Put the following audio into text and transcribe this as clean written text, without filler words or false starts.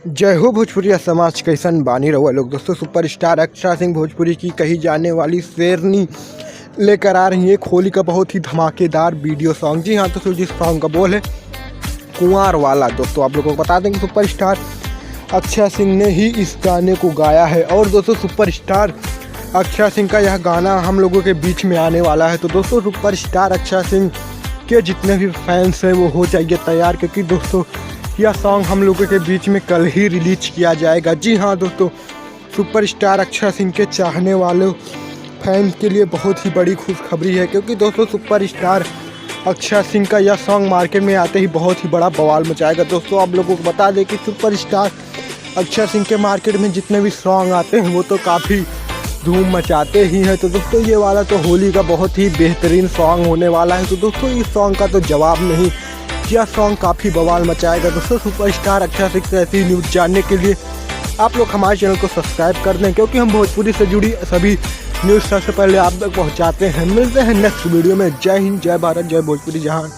जय हो भोजपुरिया समाज, कैसन बानी रहुआ लोग। दोस्तों, सुपरस्टार अक्षरा सिंह भोजपुरी की कही जाने वाली शेरनी लेकर आ रही है एक होली का बहुत ही धमाकेदार वीडियो सॉन्ग। जी हाँ दोस्तों, जिस सॉन्ग का बोल है कुंवार वाला। दोस्तों, आप लोगों को बता दें कि सुपरस्टार अक्षरा सिंह ने ही इस गाने को गाया है। और दोस्तों, सुपरस्टार अक्षरा सिंह का यह गाना हम लोगों के बीच में आने वाला है। तो दोस्तों, सुपरस्टार अक्षरा सिंह के जितने भी फैंस हैं वो हो जाइए तैयार, क्योंकि दोस्तों यह सॉन्ग हम लोगों के बीच में कल ही रिलीज किया जाएगा। जी हाँ दोस्तों, सुपरस्टार अक्षरा सिंह के चाहने वालों फैंस के लिए बहुत ही बड़ी खुशखबरी है, क्योंकि दोस्तों सुपरस्टार अक्षरा सिंह का यह सॉन्ग मार्केट में आते ही बहुत ही बड़ा बवाल मचाएगा। दोस्तों, आप लोगों को बता दें कि सुपरस्टार अक्षरा सिंह के मार्केट में जितने भी सॉन्ग आते हैं वो तो काफ़ी धूम मचाते ही हैं। तो दोस्तों, ये वाला तो होली का बहुत ही बेहतरीन सॉन्ग होने वाला है। तो दोस्तों, इस सॉन्ग का तो जवाब नहीं, यह सॉन्ग काफ़ी बवाल मचाएगा। दोस्तों, सुपरस्टार अक्षरा सिंह से ऐसी न्यूज़ जानने के लिए आप लोग हमारे चैनल को सब्सक्राइब कर दें, क्योंकि हम भोजपुरी से जुड़ी सभी न्यूज़ सबसे पहले आप तक पहुंचाते हैं। मिलते हैं नेक्स्ट वीडियो में। जय हिंद, जय भारत, जय भोजपुरी जहान।